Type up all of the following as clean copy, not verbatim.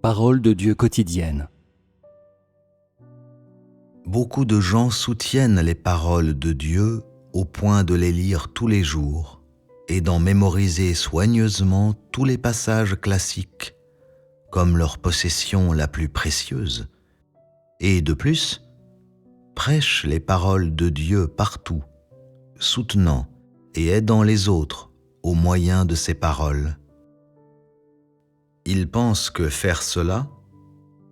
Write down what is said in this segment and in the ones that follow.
Parole de Dieu quotidienne. Beaucoup de gens soutiennent les paroles de Dieu au point de les lire tous les jours et d'en mémoriser soigneusement tous les passages classiques comme leur possession la plus précieuse, et de plus, prêchent les paroles de Dieu partout, soutenant et aidant les autres au moyen de ces paroles. Ils pensent que faire cela,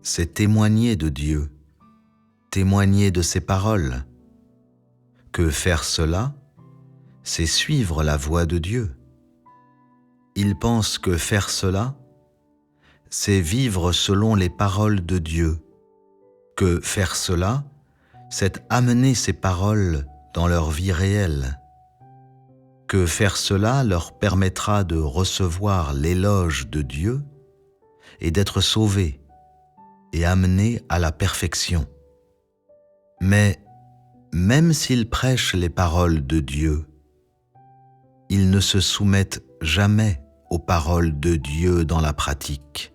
c'est témoigner de Dieu, témoigner de ses paroles, que faire cela, c'est suivre la voie de Dieu. Ils pensent que faire cela, c'est vivre selon les paroles de Dieu, que faire cela, c'est amener ces paroles dans leur vie réelle, que faire cela leur permettra de recevoir l'éloge de Dieu et d'être sauvés et amenés à la perfection. Mais même s'ils prêchent les paroles de Dieu, ils ne se soumettent jamais aux paroles de Dieu dans la pratique,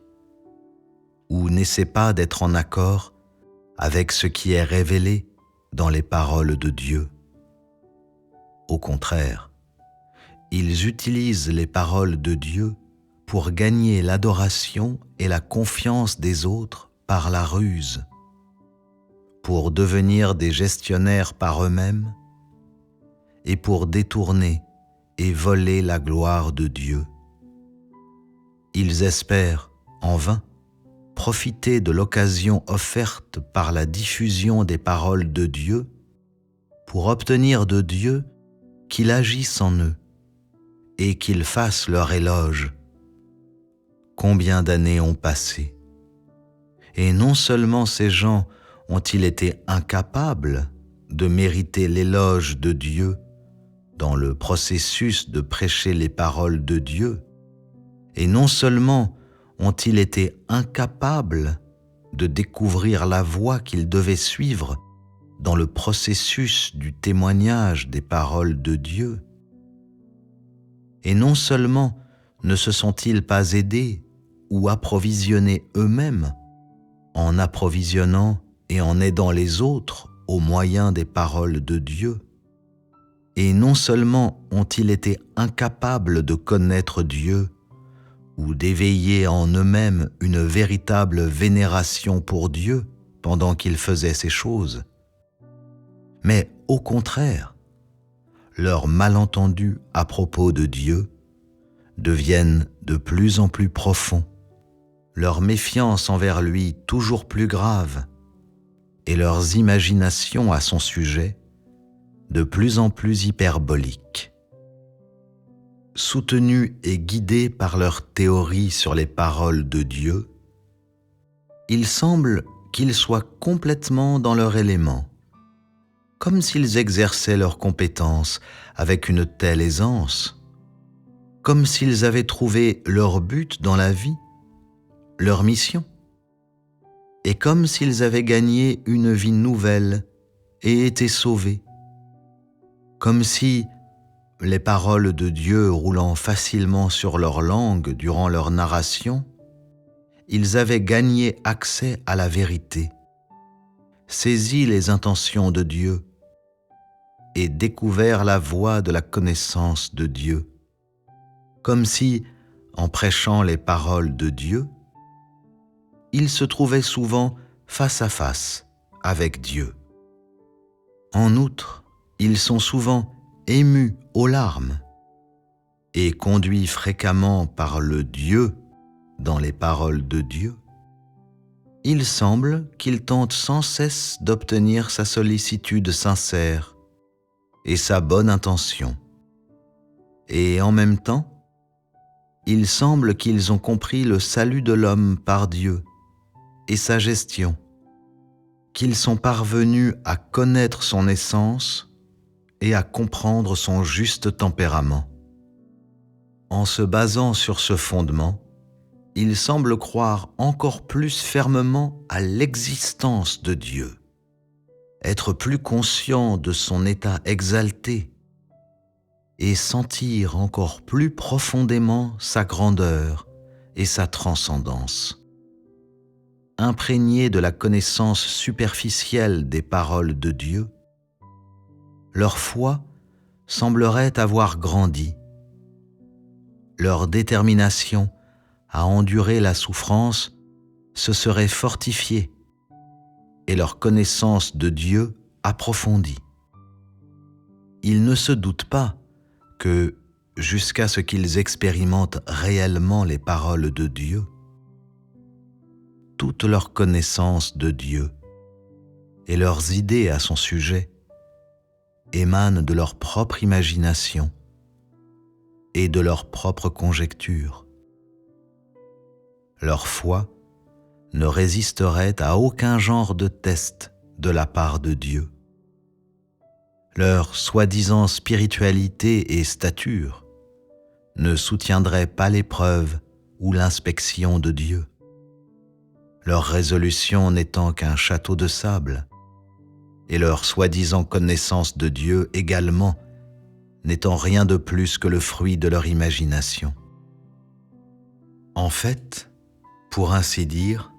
ou n'essaient pas d'être en accord avec ce qui est révélé dans les paroles de Dieu. Au contraire, ils utilisent les paroles de Dieu pour gagner l'adoration et la confiance des autres par la ruse, pour devenir des gestionnaires par eux-mêmes et pour détourner et voler la gloire de Dieu. Ils espèrent, en vain, profiter de l'occasion offerte par la diffusion des paroles de Dieu pour obtenir de Dieu qu'il agisse en eux et qu'il fasse leur éloge. Combien d'années ont passé, et non seulement ces gens ont-ils été incapables de mériter l'éloge de Dieu dans le processus de prêcher les paroles de Dieu, et non seulement ont-ils été incapables de découvrir la voie qu'ils devaient suivre dans le processus du témoignage des paroles de Dieu, et non seulement ne se sont-ils pas aidés ou approvisionnés eux-mêmes en approvisionnant et en aidant les autres au moyen des paroles de Dieu, et non seulement ont-ils été incapables de connaître Dieu ou d'éveiller en eux-mêmes une véritable vénération pour Dieu pendant qu'ils faisaient ces choses, mais au contraire, leurs malentendus à propos de Dieu deviennent de plus en plus profonds, leur méfiance envers lui toujours plus grave, et leurs imaginations à son sujet de plus en plus hyperboliques. Soutenus et guidés par leurs théories sur les paroles de Dieu, il semble qu'ils soient complètement dans leur élément, comme s'ils exerçaient leurs compétences avec une telle aisance, comme s'ils avaient trouvé leur but dans la vie, leur mission, et comme s'ils avaient gagné une vie nouvelle et été sauvés, comme si, les paroles de Dieu roulant facilement sur leur langue durant leur narration, ils avaient gagné accès à la vérité, saisi les intentions de Dieu et découvert la voie de la connaissance de Dieu, comme si, en prêchant les paroles de Dieu, ils se trouvaient souvent face à face avec Dieu. En outre, ils sont souvent émus aux larmes et conduits fréquemment par le Dieu dans les paroles de Dieu. Il semble qu'ils tentent sans cesse d'obtenir sa sollicitude sincère et sa bonne intention. Et en même temps, il semble qu'ils ont compris le salut de l'homme par Dieu et sa gestion, qu'ils sont parvenus à connaître son essence et à comprendre son juste tempérament. En se basant sur ce fondement, ils semblent croire encore plus fermement à l'existence de Dieu, être plus conscients de son état exalté et sentir encore plus profondément sa grandeur et sa transcendance. imprégnés de la connaissance superficielle des paroles de Dieu, leur foi semblerait avoir grandi. Leur détermination à endurer la souffrance se serait fortifiée et leur connaissance de Dieu approfondie. Ils ne se doutent pas que, jusqu'à ce qu'ils expérimentent réellement les paroles de Dieu, toute leur connaissance de Dieu et leurs idées à son sujet émanent de leur propre imagination et de leur propre conjecture. Leur foi ne résisterait à aucun genre de test de la part de Dieu. Leur soi-disant spiritualité et stature ne soutiendrait pas l'épreuve ou l'inspection de Dieu. Leur résolution n'étant qu'un château de sable, et leur soi-disant connaissance de Dieu également n'étant rien de plus que le fruit de leur imagination. En fait, pour ainsi dire,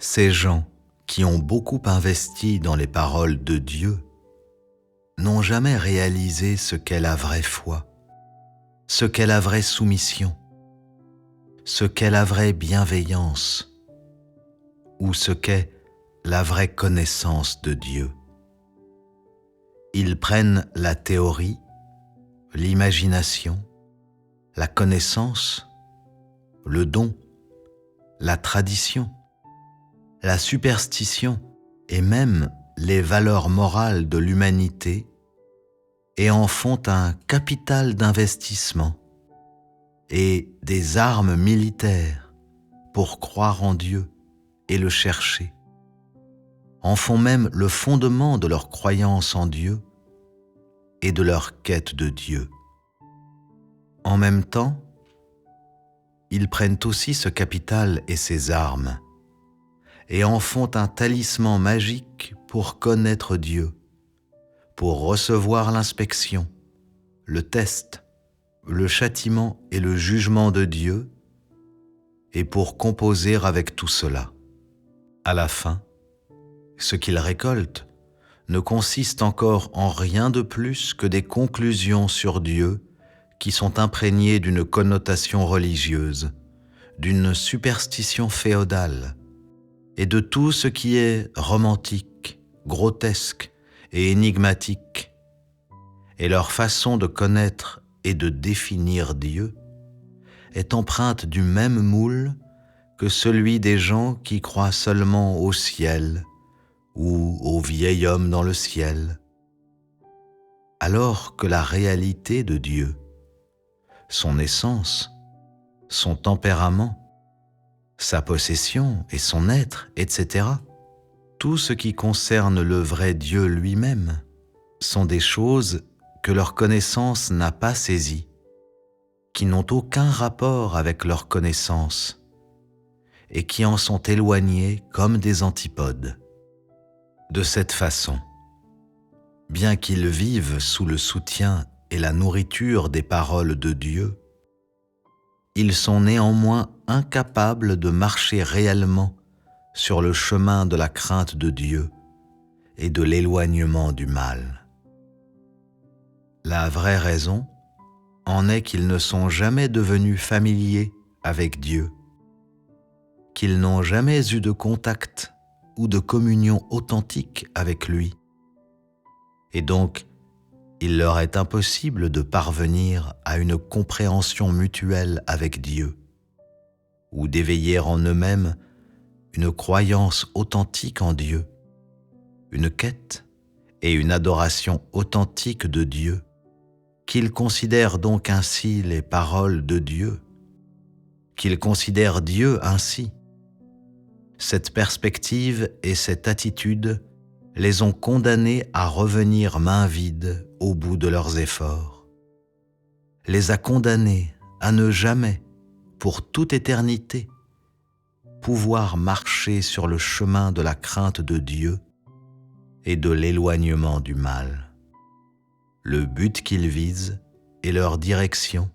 ces gens qui ont beaucoup investi dans les paroles de Dieu n'ont jamais réalisé ce qu'est la vraie foi, ce qu'est la vraie soumission, ce qu'est la vraie bienveillance, ou ce qu'est la vraie connaissance de Dieu. Ils prennent la théorie, l'imagination, la connaissance, le don, la tradition, la superstition et même les valeurs morales de l'humanité et en font un capital d'investissement et des armes militaires pour croire en Dieu et le chercher, en font même le fondement de leur croyance en Dieu et de leur quête de Dieu. En même temps, ils prennent aussi ce capital et ces armes et en font un talisman magique pour connaître Dieu, pour recevoir l'inspection, le test, le châtiment et le jugement de Dieu, et pour composer avec tout cela. À la fin, ce qu'ils récoltent ne consiste encore en rien de plus que des conclusions sur Dieu qui sont imprégnées d'une connotation religieuse, d'une superstition féodale, et de tout ce qui est romantique, grotesque et énigmatique, et leur façon de connaître et de définir Dieu est empreinte du même moule que celui des gens qui croient seulement au ciel ou au vieil homme dans le ciel, alors que la réalité de Dieu, son essence, son tempérament, sa possession et son être, etc., tout ce qui concerne le vrai Dieu lui-même, sont des choses que leur connaissance n'a pas saisies, qui n'ont aucun rapport avec leur connaissance et qui en sont éloignées comme des antipodes. De cette façon, bien qu'ils vivent sous le soutien et la nourriture des paroles de Dieu, ils sont néanmoins incapables de marcher réellement sur le chemin de la crainte de Dieu et de l'éloignement du mal. La vraie raison en est qu'ils ne sont jamais devenus familiers avec Dieu, qu'ils n'ont jamais eu de contact ou de communion authentique avec lui, et donc il leur est impossible de parvenir à une compréhension mutuelle avec Dieu, ou d'éveiller en eux-mêmes une croyance authentique en Dieu, une quête et une adoration authentique de Dieu, qu'ils considèrent donc ainsi les paroles de Dieu, qu'ils considèrent Dieu ainsi. Cette perspective et cette attitude les ont condamnés à revenir mains vides au bout de leurs efforts, les a condamnés à ne jamais, pour toute éternité, pouvoir marcher sur le chemin de la crainte de Dieu et de l'éloignement du mal. Le but qu'ils visent et leur direction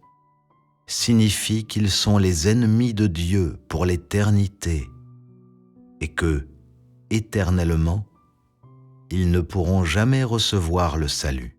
signifient qu'ils sont les ennemis de Dieu pour l'éternité et que, éternellement, ils ne pourront jamais recevoir le salut.